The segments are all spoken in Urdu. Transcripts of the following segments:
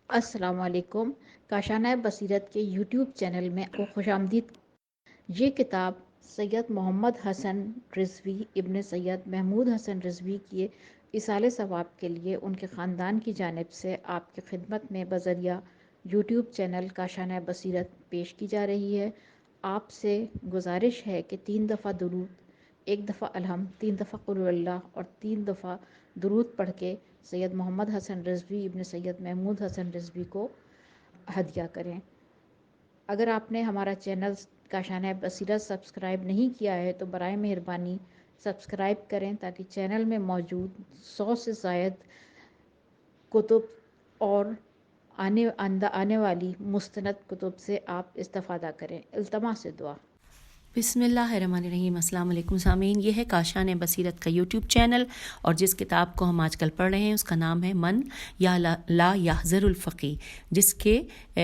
السلام علیکم۔ کاشانہ بصیرت کے یوٹیوب چینل میں آپ کو خوش آمدید۔ یہ کتاب سید محمد حسن رضوی ابن سید محمود حسن رضوی کی ایصال ثواب کے لیے ان کے خاندان کی جانب سے آپ کی خدمت میں بذریعہ یوٹیوب چینل کاشانہ بصیرت پیش کی جا رہی ہے۔ آپ سے گزارش ہے کہ 3 دفعہ درود، 1 دفعہ الحمد، 3 دفعہ قل اللہ اور 3 دفعہ درود پڑھ کے سید محمد حسن رضوی ابن سید محمود حسن رضوی کو ہدیہ کریں۔ اگر آپ نے ہمارا چینل کاشانہ بصیرت سبسکرائب نہیں کیا ہے تو برائے مہربانی سبسکرائب کریں تاکہ چینل میں موجود 100 سے زائد کتب اور آنے والی مستند کتب سے آپ استفادہ کریں۔ التماس دعا۔ بسم اللہ الرحمن الرحیم۔ السلام علیکم سامعین، یہ ہے کاشانہ بصیرت کا یوٹیوب چینل، اور جس کتاب کو ہم آج کل پڑھ رہے ہیں اس کا نام ہے من یا لا یحذر الفقی، جس کے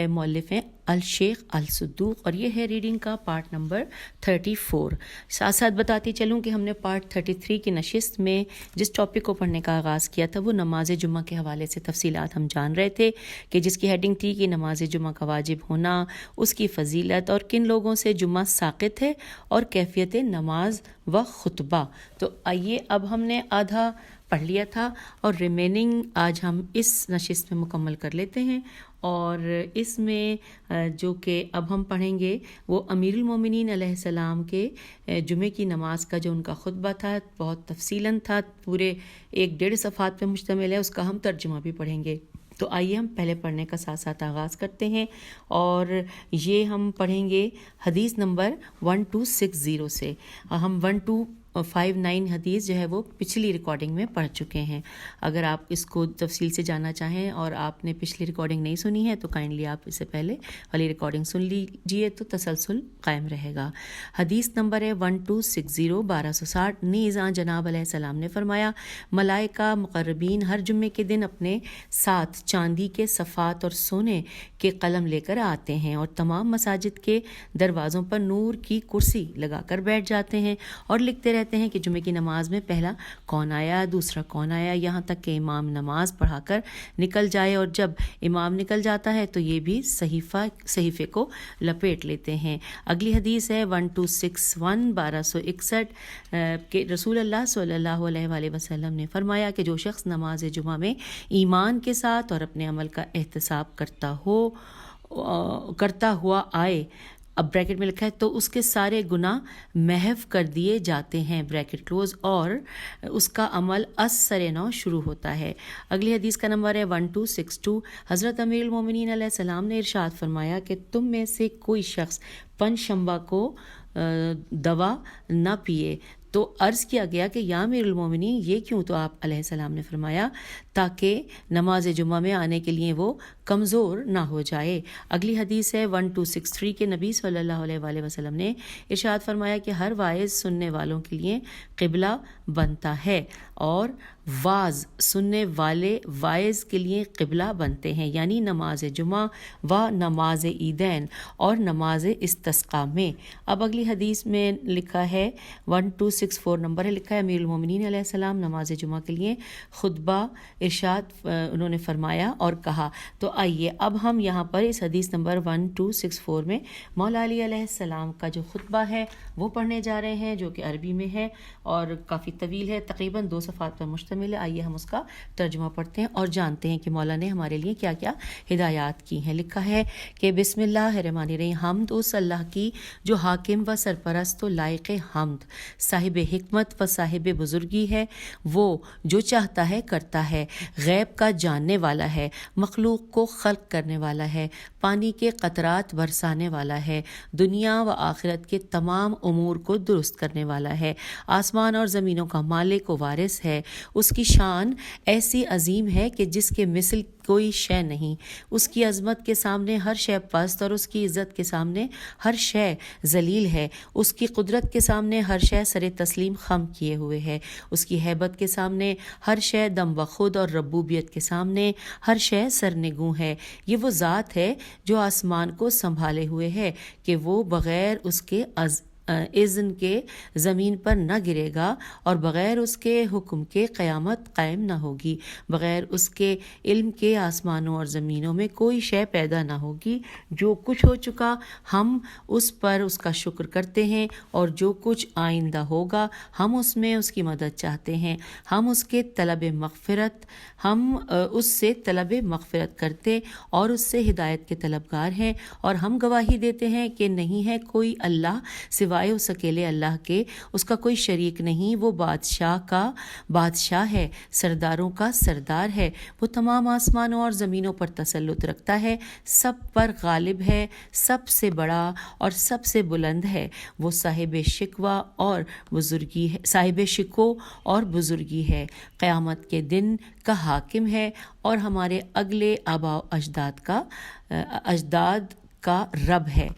مؤلف ہیں الشیخ الصدوق، اور یہ ہے ریڈنگ کا پارٹ نمبر 34۔ ساتھ ساتھ بتاتی چلوں کہ ہم نے پارٹ 33 کی نشست میں جس ٹاپک کو پڑھنے کا آغاز کیا تھا وہ نماز جمعہ کے حوالے سے تفصیلات ہم جان رہے تھے، کہ جس کی ہیڈنگ تھی کہ نماز جمعہ کا واجب ہونا، اس کی فضیلت، اور کن لوگوں سے جمعہ ساقط ہے، اور کیفیت نماز و خطبہ۔ تو آئیے اب ہم نے آدھا پڑھ لیا تھا اور ریمیننگ آج ہم اس نشست میں مکمل کر لیتے ہیں، اور اس میں جو کہ اب ہم پڑھیں گے وہ امیر المومنین علیہ السلام کے جمعے کی نماز کا جو ان کا خطبہ تھا، بہت تفصیلاً تھا، پورے 1.5 صفحات پہ مشتمل ہے، اس کا ہم ترجمہ بھی پڑھیں گے۔ تو آئیے ہم پہلے پڑھنے کا ساتھ ساتھ آغاز کرتے ہیں، اور یہ ہم پڑھیں گے حدیث نمبر 1260 سے۔ ہم 1259 حدیث جو ہے وہ پچھلی ریکارڈنگ میں پڑھ چکے ہیں۔ اگر آپ اس کو تفصیل سے جاننا چاہیں اور آپ نے پچھلی ریکارڈنگ نہیں سنی ہے تو کائنڈلی آپ اس سے پہلے والی ریکارڈنگ سن لیجیے تو تسلسل قائم رہے گا۔ حدیث نمبر ہے 1260، 1260۔ نیزاں جناب علیہ السلام نے فرمایا، ملائکہ مقربین ہر جمعے کے دن اپنے ساتھ چاندی کے صفات اور سونے کے قلم لے کر آتے ہیں، اور تمام مساجد کے دروازوں پر نور کی کرسی لگا کر بیٹھ جاتے ہیں اور لکھتے رہتے ہیں کہ جمعے کی نماز میں پہلا کون آیا، دوسرا کون آیا، یہاں تک کہ امام نماز پڑھا کر نکل جائے، اور جب امام نکل جاتا ہے تو یہ بھی صحیفے کو لپیٹ لیتے ہیں۔ اگلی حدیث ہے 1261، 1261 کہ رسول اللہ صلی اللہ علیہ وآلہ وسلم نے فرمایا کہ جو شخص نماز جمعہ میں ایمان کے ساتھ اور اپنے عمل کا احتساب کرتا ہوا آئے، اب بریکٹ میں لکھا ہے، تو اس کے سارے گناہ محو کر دیے جاتے ہیں، بریکٹ کلوز، اور اس کا عمل از سر نو شروع ہوتا ہے۔ اگلی حدیث کا نمبر ہے 1262۔ حضرت امیر المومنین علیہ السلام نے ارشاد فرمایا کہ تم میں سے کوئی شخص پنج شنبہ کو دوا نہ پیے، تو عرض کیا گیا کہ یا امیر المومنین یہ کیوں؟ تو آپ علیہ السلام نے فرمایا تاکہ نماز جمعہ میں آنے کے لیے وہ کمزور نہ ہو جائے۔ اگلی حدیث ہے 1263 کے نبی صلی اللہ علیہ وآلہ وسلم نے ارشاد فرمایا کہ ہر واعظ سننے والوں کے لیے قبلہ بنتا ہے، اور واعظ سننے والے واعظ کے لیے قبلہ بنتے ہیں، یعنی نماز جمعہ و نماز عیدین اور نماز استسقاء میں۔ اب اگلی حدیث میں لکھا ہے 1264 نمبر ہے، لکھا ہے امیر المومنین علیہ السلام نماز جمعہ کے لیے خطبہ ارشاد انہوں نے فرمایا اور کہا۔ تو آئیے اب ہم یہاں پر اس حدیث نمبر 1264 میں مولا علی علیہ السلام کا جو خطبہ ہے وہ پڑھنے جا رہے ہیں، جو کہ عربی میں ہے اور کافی طویل ہے، تقریباً 2 صفحات پر مشتمل ہے۔ آئیے ہم اس کا ترجمہ پڑھتے ہیں اور جانتے ہیں کہ مولا نے ہمارے لیے کیا کیا ہدایات کی ہیں۔ لکھا ہے کہ بسم اللہ الرحمن الرحیم، حمد اس اللہ کی جو حاکم و سرپرست و لائق حمد، صاحب حکمت و صاحب بزرگی ہے، وہ جو چاہتا ہے کرتا ہے، غیب کا جاننے والا ہے، مخلوق کو خلق کرنے والا ہے، پانی کے قطرات برسانے والا ہے، دنیا و آخرت کے تمام امور کو درست کرنے والا ہے، آسمان اور زمینوں کا مالک و وارث ہے، اس کی شان ایسی عظیم ہے کہ جس کے مثل کوئی شے نہیں، اس کی عظمت کے سامنے ہر شے پست اور اس کی عزت کے سامنے ہر شے ذلیل ہے، اس کی قدرت کے سامنے ہر شے سر تسلیم خم کیے ہوئے ہے، اس کی ہیبت کے سامنے ہر شے دم بخود اور ربوبیت کے سامنے ہر شے سرنگوں ہے۔ یہ وہ ذات ہے جو آسمان کو سنبھالے ہوئے ہے کہ وہ بغیر اس کے اذن کے زمین پر نہ گرے گا، اور بغیر اس کے حکم کے قیامت قائم نہ ہوگی، بغیر اس کے علم کے آسمانوں اور زمینوں میں کوئی شے پیدا نہ ہوگی۔ جو کچھ ہو چکا ہم اس پر اس کا شکر کرتے ہیں، اور جو کچھ آئندہ ہوگا ہم اس میں اس کی مدد چاہتے ہیں۔ ہم اس کے اس سے طلب مغفرت کرتے اور اس سے ہدایت کے طلبگار ہیں، اور ہم گواہی دیتے ہیں کہ نہیں ہے کوئی اللہ سوائے اس اکیلے اللہ کے، اس کا کوئی شریک نہیں۔ وہ بادشاہ کا بادشاہ ہے، سرداروں کا سردار ہے، وہ تمام آسمانوں اور زمینوں پر تسلط رکھتا ہے، سب پر غالب ہے، سب سے بڑا اور سب سے بلند ہے۔ وہ صاحب شکوہ اور بزرگی ہے، قیامت کے دن کا حاکم ہے، اور ہمارے اگلے آباء و اجداد کا رب ہے۔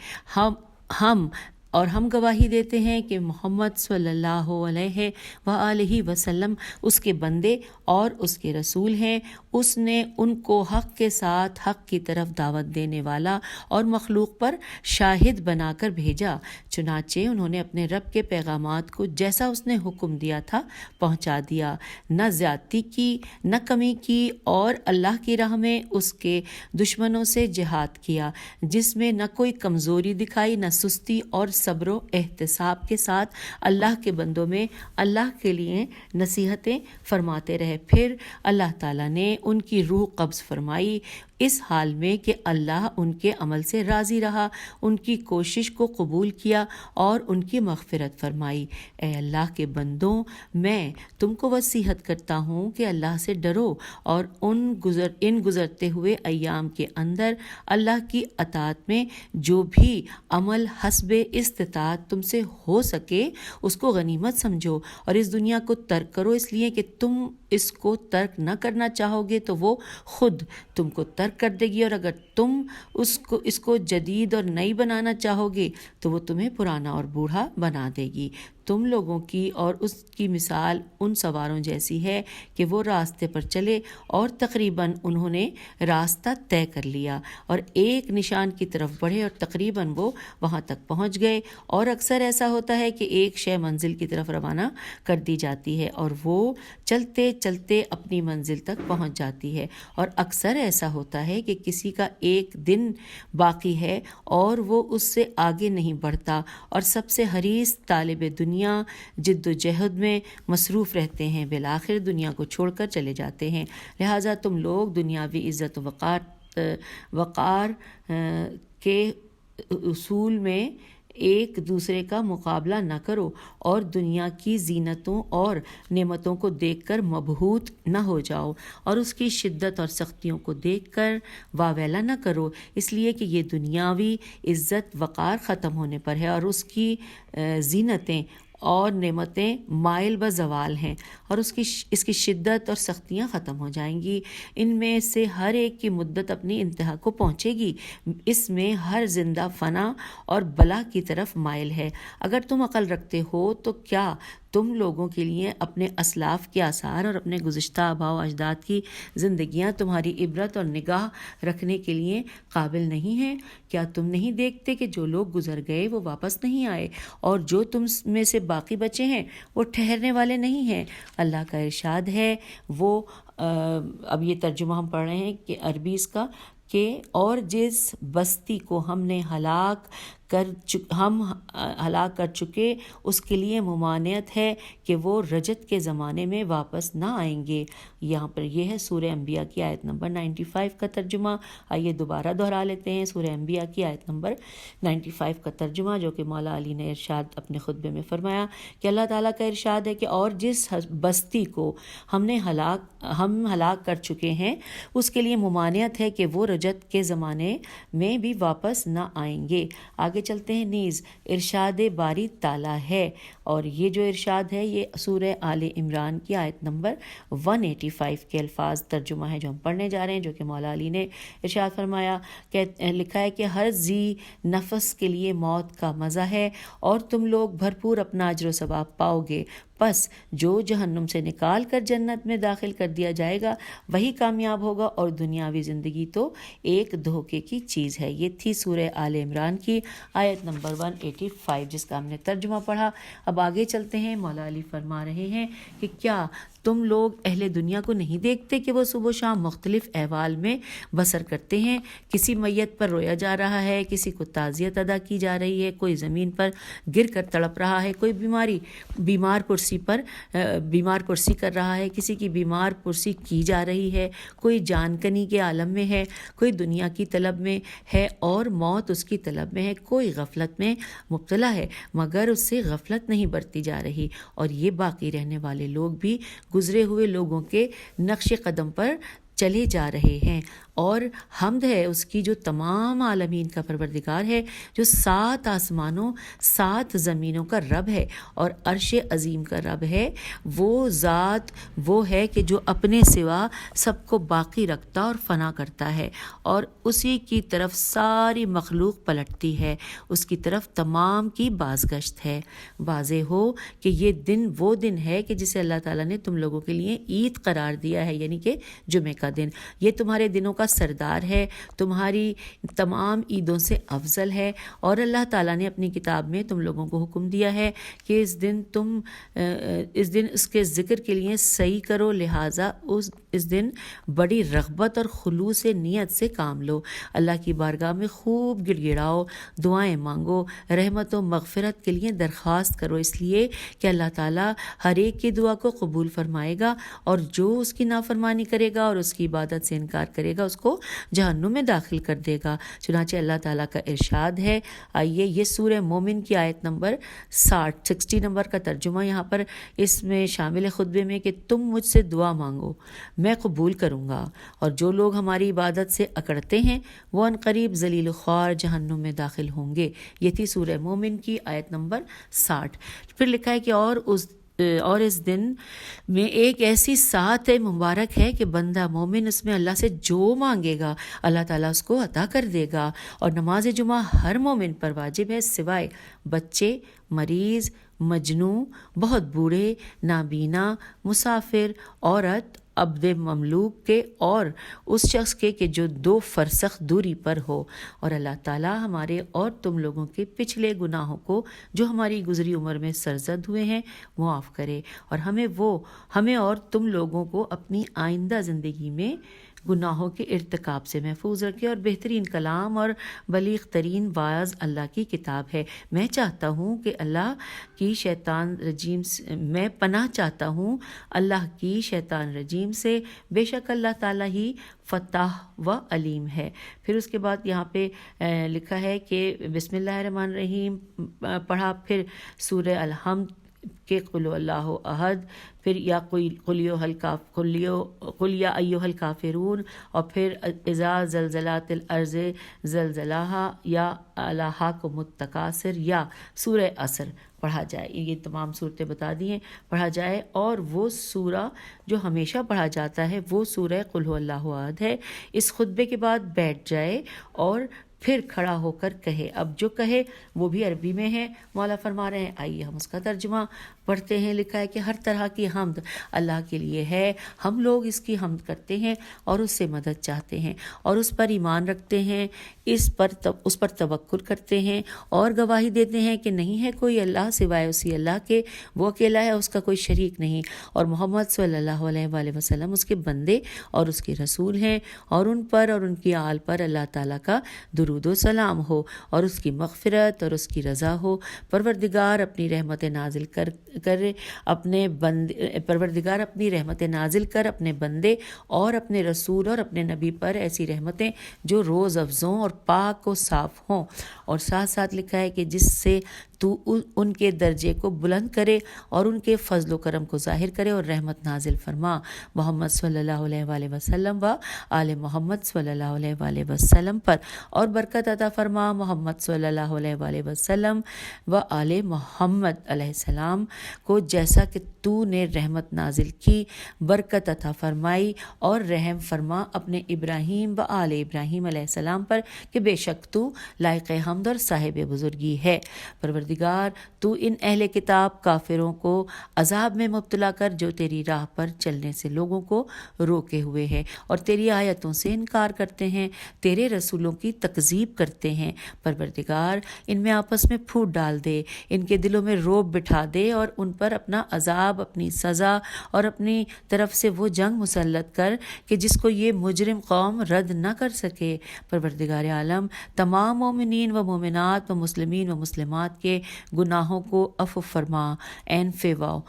ہم گواہی دیتے ہیں کہ محمد صلی اللہ علیہ وآلہ وسلم اس کے بندے اور اس کے رسول ہیں۔ اس نے ان کو حق کے ساتھ حق کی طرف دعوت دینے والا اور مخلوق پر شاہد بنا کر بھیجا، چنانچہ انہوں نے اپنے رب کے پیغامات کو جیسا اس نے حکم دیا تھا پہنچا دیا، نہ زیادتی کی نہ کمی کی، اور اللہ کی راہ میں اس کے دشمنوں سے جہاد کیا، جس میں نہ کوئی کمزوری دکھائی نہ سستی، اور صبر و احتساب کے ساتھ اللہ کے بندوں میں اللہ کے لیے نصیحتیں فرماتے رہے۔ پھر اللہ تعالیٰ نے ان کی روح قبض فرمائی، اس حال میں کہ اللہ ان کے عمل سے راضی رہا، ان کی کوشش کو قبول کیا اور ان کی مغفرت فرمائی۔ اے اللہ کے بندوں، میں تم کو وصیت کرتا ہوں کہ اللہ سے ڈرو، اور ان گزرتے ہوئے ایام کے اندر اللہ کی اطاعت میں جو بھی عمل حسب استطاعت تم سے ہو سکے اس کو غنیمت سمجھو، اور اس دنیا کو ترک کرو، اس لیے کہ تم اس کو ترک نہ کرنا چاہو گے تو وہ خود تم کو ترک کر دے گی، اور اگر تم اس کو جدید اور نئی بنانا چاہو گے تو وہ تمہیں پرانا اور بوڑھا بنا دے گی۔ تم لوگوں کی اور اس کی مثال ان سواروں جیسی ہے کہ وہ راستے پر چلے اور تقریباً انہوں نے راستہ طے کر لیا اور ایک نشان کی طرف بڑھے اور تقریباً وہ وہاں تک پہنچ گئے۔ اور اکثر ایسا ہوتا ہے کہ ایک شے منزل کی طرف روانہ کر دی جاتی ہے اور وہ چلتے چلتے اپنی منزل تک پہنچ جاتی ہے، اور اکثر ایسا ہوتا ہے کہ کسی کا ایک دن باقی ہے اور وہ اس سے آگے نہیں بڑھتا، اور سب سے حریص طالب دنیا جد و جہد میں مصروف رہتے ہیں، بالآخر دنیا کو چھوڑ کر چلے جاتے ہیں۔ لہٰذا تم لوگ دنیاوی عزت و وقار کے اصول میں ایک دوسرے کا مقابلہ نہ کرو، اور دنیا کی زینتوں اور نعمتوں کو دیکھ کر مبہوت نہ ہو جاؤ، اور اس کی شدت اور سختیوں کو دیکھ کر واویلا نہ کرو، اس لیے کہ یہ دنیاوی عزت وقار ختم ہونے پر ہے، اور اس کی زینتیں اور نعمتیں مائل و زوال ہیں، اور اس کی شدت اور سختیاں ختم ہو جائیں گی۔ ان میں سے ہر ایک کی مدت اپنی انتہا کو پہنچے گی، اس میں ہر زندہ فنا اور بلا کی طرف مائل ہے۔ اگر تم عقل رکھتے ہو تو کیا تم لوگوں کے لیے اپنے اسلاف کے آثار اور اپنے گزشتہ آباء و اجداد کی زندگیاں تمہاری عبرت اور نگاہ رکھنے کے لیے قابل نہیں ہیں؟ کیا تم نہیں دیکھتے کہ جو لوگ گزر گئے وہ واپس نہیں آئے، اور جو تم میں سے باقی بچے ہیں وہ ٹھہرنے والے نہیں ہیں؟ اللہ کا ارشاد ہے، وہ اب یہ ترجمہ ہم پڑھ رہے ہیں کہ عربی اس کا، کہ اور جس بستی کو ہم ہلاک کر چکے اس کے لیے ممانعت ہے کہ وہ رجت کے زمانے میں واپس نہ آئیں گے۔ یہاں پر یہ ہے سورہ انبیاء کی آیت نمبر 95 کا ترجمہ۔ آئیے دوبارہ دہرا لیتے ہیں سورہ انبیاء کی آیت نمبر 95 کا ترجمہ، جو کہ مولا علی نے ارشاد اپنے خطبے میں فرمایا کہ اللہ تعالیٰ کا ارشاد ہے کہ اور جس بستی کو ہم ہلاک کر چکے ہیں اس کے لیے ممانعت ہے کہ وہ رجت کے زمانے میں بھی واپس نہ آئیں گے۔ آگے چلتے ہیں، نیز ارشاد باری تعالیٰ ہے، اور یہ جو ارشاد ہے یہ سورہ آل عمران کی آیت نمبر 185 85 کے الفاظ ترجمہ ہیں جو ہم پڑھنے جا رہے ہیں، جو کہ مولا علی نے ارشاد فرمایا کہ لکھا ہے کہ ہر ذی نفس کے لیے موت کا مزہ ہے اور تم لوگ بھرپور اپنا اجر و ثواب پاؤ گے، پس جو جہنم سے نکال کر جنت میں داخل کر دیا جائے گا وہی کامیاب ہوگا، اور دنیاوی زندگی تو ایک دھوکے کی چیز ہے۔ یہ تھی سورہ آل عمران کی آیت نمبر 185 جس کا ہم نے ترجمہ پڑھا۔ اب آگے چلتے ہیں۔ مولا علی فرما رہے ہیں کہ کیا تم لوگ اہل دنیا کو نہیں دیکھتے کہ وہ صبح و شام مختلف احوال میں بسر کرتے ہیں؟ کسی میت پر رویا جا رہا ہے، کسی کو تعزیت ادا کی جا رہی ہے، کوئی زمین پر گر کر تڑپ رہا ہے، کوئی بیمار پرسی کر رہا ہے، کسی کی بیمار پرسی کی جا رہی ہے، کوئی جان کنی کے عالم میں ہے، کوئی دنیا کی طلب میں ہے اور موت اس کی طلب میں ہے، کوئی غفلت میں مبتلا ہے مگر اس سے غفلت نہیں برتی جا رہی، اور یہ باقی رہنے والے لوگ بھی گزرے ہوئے لوگوں کے نقش قدم پر چلے جا رہے ہیں۔ اور حمد ہے اس کی جو تمام عالمین کا پروردگار ہے، جو 7 آسمانوں 7 زمینوں کا رب ہے اور عرش عظیم کا رب ہے۔ وہ ذات وہ ہے کہ جو اپنے سوا سب کو باقی رکھتا اور فنا کرتا ہے، اور اسی کی طرف ساری مخلوق پلٹتی ہے، اس کی طرف تمام کی بازگشت ہے۔ واضح ہو کہ یہ دن وہ دن ہے کہ جسے اللہ تعالیٰ نے تم لوگوں کے لیے عید قرار دیا ہے، یعنی کہ جمعہ کا دن۔ یہ تمہارے دنوں کا سردار ہے، تمہاری تمام عیدوں سے افضل ہے، اور اللہ تعالیٰ نے اپنی کتاب میں تم لوگوں کو حکم دیا ہے کہ اس دن اس کے ذکر کے لیے صحیح کرو، لہٰذا اس دن بڑی رغبت اور خلوص نیت سے کام لو، اللہ کی بارگاہ میں خوب گڑ گڑاؤ، دعائیں مانگو، رحمت و مغفرت کے لیے درخواست کرو، اس لیے کہ اللہ تعالیٰ ہر ایک کی دعا کو قبول فرمائے گا، اور جو اس کی نافرمانی کرے گا اور اس کی عبادت سے انکار کرے گا اس کو جہنم میں داخل کر دے گا۔ چنانچہ اللہ تعالیٰ کا ارشاد ہے۔ آئیے یہ سورہ مومن کی آیت نمبر 60 نمبر کا ترجمہ یہاں پر اس میں شامل خطبے میں کہ تم مجھ سے دعا مانگو میں قبول کروں گا، اور جو لوگ ہماری عبادت سے اکڑتے ہیں وہ ان قریب ذلیل و خوار جہنم میں داخل ہوں گے۔ یہ تھی سورہ مومن کی آیت نمبر 60۔ پھر لکھا ہے کہ اور اس دن میں ایک ایسی ساعت مبارک ہے کہ بندہ مومن اس میں اللہ سے جو مانگے گا اللہ تعالیٰ اس کو عطا کر دے گا، اور نماز جمعہ ہر مومن پر واجب ہے سوائے بچے، مریض، مجنوں، بہت بوڑھے، نابینا، مسافر، عورت، عبد مملوک کے، اور اس شخص کے کہ جو 2 فرسخ دوری پر ہو، اور اللہ تعالیٰ ہمارے اور تم لوگوں کے پچھلے گناہوں کو جو ہماری گزری عمر میں سرزد ہوئے ہیں معاف کرے، اور ہمیں اور تم لوگوں کو اپنی آئندہ زندگی میں گناہوں کے ارتکاب سے محفوظ رکھے۔ اور بہترین کلام اور بلیغ ترین واعظ اللہ کی کتاب ہے۔ میں چاہتا ہوں کہ میں پناہ چاہتا ہوں اللہ کی شیطان رجیم سے، بے شک اللہ تعالیٰ ہی فتاح و علیم ہے۔ پھر اس کے بعد یہاں پہ لکھا ہے کہ بسم اللہ الرحمن الرحیم پڑھا، پھر سورہ الحمد کہ قل اللہ احد، پھر قل یا ایھا الکافرون، اور پھر اذا زلزلت الارض زلزلہا، یا الہاکم التکاثر، یا سورہ عصر پڑھا جائے۔ یہ تمام صورتیں بتا دی ہیں، پڑھا جائے۔ اور وہ سورہ جو ہمیشہ پڑھا جاتا ہے وہ سورہ قل ھو اللہ احد ہے۔ اس خطبے کے بعد بیٹھ جائے اور پھر کھڑا ہو کر کہے۔ اب جو کہے وہ بھی عربی میں ہے، مولا فرما رہے ہیں، آئیے ہم اس کا ترجمہ پڑھتے ہیں۔ لکھا ہے کہ ہر طرح کی حمد اللہ کے لیے ہے، ہم لوگ اس کی حمد کرتے ہیں اور اس سے مدد چاہتے ہیں، اور اس پر ایمان رکھتے ہیں، اس پر توکل کرتے ہیں، اور گواہی دیتے ہیں کہ نہیں ہے کوئی اللہ سوائے اسی اللہ کے، وہ اکیلا ہے، اس کا کوئی شریک نہیں، اور محمد صلی اللہ علیہ وآلہ وسلم اس کے بندے اور اس کے رسول ہیں، اور ان پر اور ان کی آل پر اللہ تعالیٰ کا درود و سلام ہو، اور اس کی مغفرت اور اس کی رضا ہو۔ پروردگار اپنی رحمت نازل کر اپنے بندے اور اپنے رسول اور اپنے نبی پر ایسی رحمتیں جو روز افزوں اور پاک و صاف ہوں۔ اور ساتھ ساتھ لکھا ہے کہ جس سے تو ان کے درجے کو بلند کرے اور ان کے فضل و کرم کو ظاہر کرے اور رحمت نازل فرما محمد صلی اللہ علیہ وآلہ وسلم و آل محمد صلی اللہ علیہ وآلہ وسلم پر، اور برکت عطا فرما محمد صلی اللہ علیہ وآلہ وسلم و آل محمد علیہ السلام کو جیسا کہ تو نے رحمت نازل کی، برکت عطا فرمائی اور رحم فرما اپنے ابراہیم و آل ابراہیم علیہ السلام پر کہ بے شک تو لائق حمد اور صاحب بزرگی ہے۔ پروردگار تو ان اہل کتاب کافروں کو عذاب میں مبتلا کر جو تیری راہ پر چلنے سے لوگوں کو روکے ہوئے ہیں اور تیری آیتوں سے انکار کرتے ہیں، تیرے رسولوں کی تکذیب کرتے ہیں۔ پروردگار ان میں آپس میں پھوٹ ڈال دے، ان کے دلوں میں رعب بٹھا دے اور ان پر اپنا عذاب، اپنی سزا اور اپنی طرف سے وہ جنگ مسلط کر کہ جس کو یہ مجرم قوم رد نہ کر سکے۔ پروردگار عالم تمام مومنین و مومنات و مسلمین و مسلمات کے گناہوں کو عفو فرما، این فیواؤ۔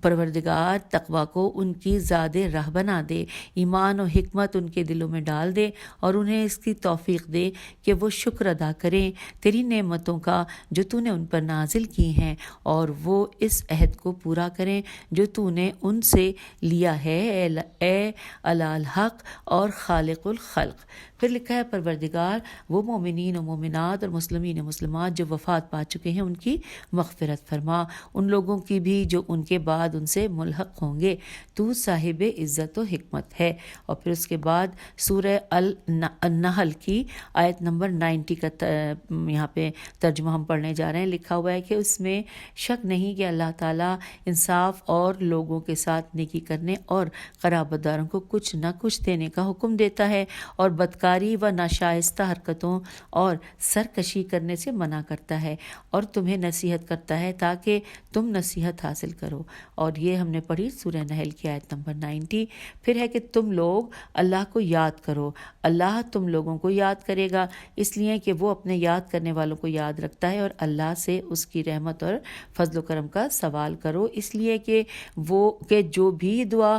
پروردگار تقوی کو ان کی زیادہ راہ بنا دے، ایمان و حکمت ان کے دلوں میں ڈال دے اور انہیں اس کی توفیق دے کہ وہ شکر ادا کریں تیری نعمتوں کا جو تو نے ان پر نازل کی ہیں، اور وہ اس عہد کو پورا کریں جو تو نے ان سے لیا ہے، اے الحق اور خالق الخلق۔ پھر لکھا ہے پروردگار وہ مومنین و مومنات اور مسلمین و مسلمات جو وفات پا چکے ہیں ان کی مغفرت فرما، ان لوگوں کی بھی جو ان کے بعد ان سے ملحق ہوں گے، تو صاحب عزت و حکمت ہے۔ اور پھر اس کے بعد سورہ النحل کی آیت نمبر 90 کا یہاں پہ ترجمہ ہم پڑھنے جا رہے ہیں۔ لکھا ہوا ہے کہ اس میں شک نہیں کہ اللہ تعالیٰ انصاف اور لوگوں کے ساتھ نیکی کرنے اور قرابت داروں کو کچھ نہ کچھ دینے کا حکم دیتا ہے اور بدکاری و ناشائستہ حرکتوں اور سرکشی کرنے سے منع کرتا ہے اور تمہیں نصیحت کرتا ہے تاکہ تم نصیحت حاصل کرو۔ اور یہ ہم نے پڑھی سورہ نحل کی آیت نمبر 90۔ پھر ہے کہ تم لوگ اللہ کو یاد کرو، اللہ تم لوگوں کو یاد کرے گا اس لیے کہ وہ اپنے یاد کرنے والوں کو یاد رکھتا ہے، اور اللہ سے اس کی رحمت اور فضل و کرم کا سوال کرو اس لیے کہ وہ کہ جو بھی دعا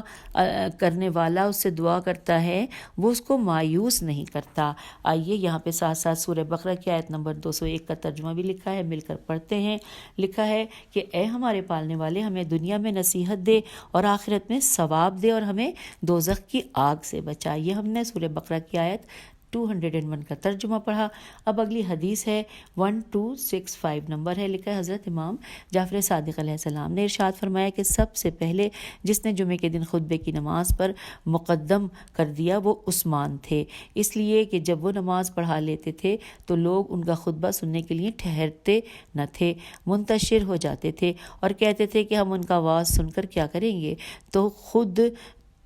کرنے والا اس سے دعا کرتا ہے وہ اس کو مایوس نہیں کرتا۔ آئیے یہاں پہ ساتھ ساتھ سورہ بقرہ کی آیت نمبر 201 کا ترجمہ بھی لکھا ہے، مل کر پڑھتے ہیں۔ لکھا ہے کہ اے ہمارے پالنے والے ہمیں دنیا میں نصیحت دے اور آخرت میں ثواب دے اور ہمیں دوزخ کی آگ سے بچا۔ یہ ہم نے سورہ بقرہ کی آیت 201 کا ترجمہ پڑھا۔ اب اگلی حدیث ہے 1265 نمبر ہے۔ لکھا ہے حضرت امام جعفر صادق علیہ السلام نے ارشاد فرمایا کہ سب سے پہلے جس نے جمعے کے دن خطبے کی نماز پر مقدم کر دیا وہ عثمان تھے، اس لیے کہ جب وہ نماز پڑھا لیتے تھے تو لوگ ان کا خطبہ سننے کے لیے ٹھہرتے نہ تھے، منتشر ہو جاتے تھے اور کہتے تھے کہ ہم ان کا آواز سن کر کیا کریں گے، تو خود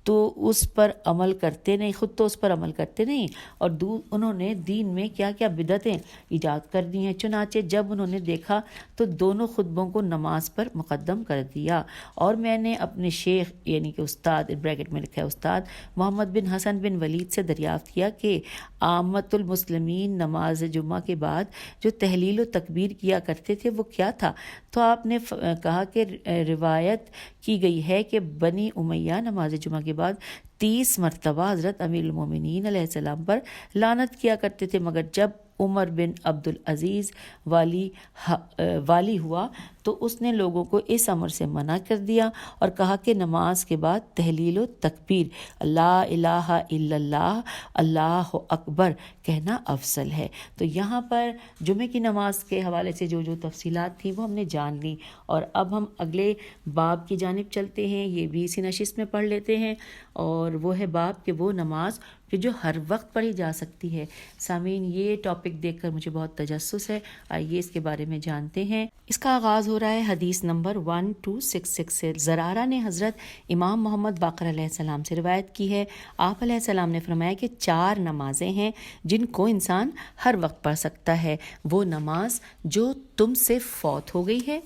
تو اس پر عمل کرتے نہیں اور انہوں نے دین میں کیا کیا بدعتیں ایجاد کر دی ہیں۔ چنانچہ جب انہوں نے دیکھا تو دونوں خطبوں کو نماز پر مقدم کر دیا، اور میں نے اپنے شیخ یعنی کہ استاد بریکٹ میں لکھا ہے استاد محمد بن حسن بن ولید سے دریافت کیا کہ عامت المسلمین نماز جمعہ کے بعد جو تحلیل و تکبیر کیا کرتے تھے وہ کیا تھا، تو آپ نے کہا کہ روایت کی گئی ہے کہ بنی امیہ نماز جمعہ کے بعد 30 مرتبہ حضرت امیر المومنین علیہ السلام پر لعنت کیا کرتے تھے، مگر جب عمر بن عبدالعزیز والی ہوا تو اس نے لوگوں کو اس امر سے منع کر دیا اور کہا کہ نماز کے بعد تحلیل و تکبیر لا الہ الا اللہ اللہ اکبر کہنا افضل ہے۔ تو یہاں پر جمعے کی نماز کے حوالے سے جو تفصیلات تھیں وہ ہم نے جان لی، اور اب ہم اگلے باب کی جانب چلتے ہیں۔ یہ بھی اسی نشست میں پڑھ لیتے ہیں، اور وہ ہے باب کہ وہ نماز کہ جو ہر وقت پڑھی جا سکتی ہے۔ سامعین یہ ٹاپک دیکھ کر مجھے بہت تجسس ہے، آئیے اس کے بارے میں جانتے ہیں۔ اس کا آغاز ہو رہا ہے حدیث نمبر 1266 سے۔ زرارہ نے حضرت امام محمد باقر علیہ السلام سے روایت کی ہے، آپ علیہ السلام نے فرمایا کہ 4 نمازیں ہیں جن کو انسان ہر وقت پڑھ سکتا ہے۔ وہ نماز جو تم سے فوت ہو گئی ہے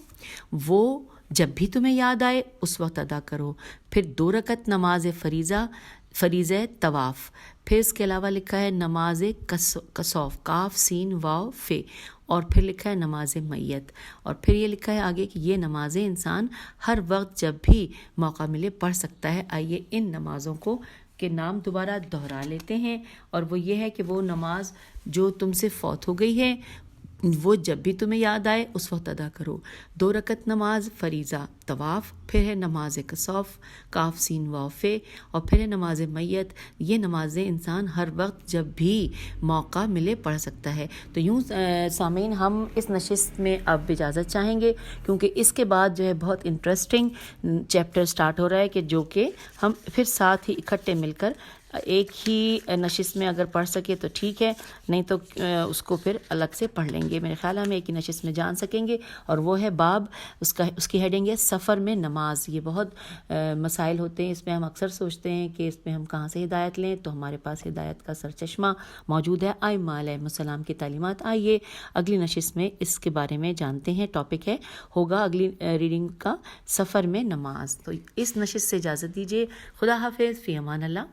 وہ جب بھی تمہیں یاد آئے اس وقت ادا کرو، پھر 2 رکعت نماز فریضہ طواف، پھر اس کے علاوہ لکھا ہے نماز کسوف کاف سین واو فے، اور پھر لکھا ہے نماز میت، اور پھر یہ لکھا ہے آگے کہ یہ نمازیں انسان ہر وقت جب بھی موقع ملے پڑھ سکتا ہے۔ آئیے ان نمازوں کو کے نام دوبارہ دہرا لیتے ہیں، اور وہ یہ ہے کہ وہ نماز جو تم سے فوت ہو گئی ہے وہ جب بھی تمہیں یاد آئے اس وقت ادا کرو. 2 رکعت نماز فریضہ طواف، پھر ہے نماز کسوف کاف سین وافے، اور پھر ہے نماز میت. یہ نمازیں انسان ہر وقت جب بھی موقع ملے پڑھ سکتا ہے. تو یوں سامعین ہم اس نشست میں اب اجازت چاہیں گے، کیونکہ اس کے بعد جو ہے بہت انٹرسٹنگ چیپٹر سٹارٹ ہو رہا ہے، کہ جو کہ ہم پھر ساتھ ہی اکٹھے مل کر ایک ہی نشست میں اگر پڑھ سکے تو ٹھیک ہے، نہیں تو اس کو پھر الگ سے پڑھ لیں گے. میرے خیال ہم ایک ہی نشست میں جان سکیں گے. اور وہ ہے باب، اس کی ہیڈنگ ہے سفر میں نماز. یہ بہت مسائل ہوتے ہیں اس میں، ہم اکثر سوچتے ہیں کہ اس میں ہم کہاں سے ہدایت لیں، تو ہمارے پاس ہدایت کا سرچشمہ موجود ہے ائمہ علیہم السلام کی تعلیمات. آئیے اگلی نشست میں اس کے بارے میں جانتے ہیں. ٹاپک ہوگا اگلی ریڈنگ کا سفر میں نماز. تو اس نشست سے اجازت دیجیے. خدا حافظ، فی امان اللہ.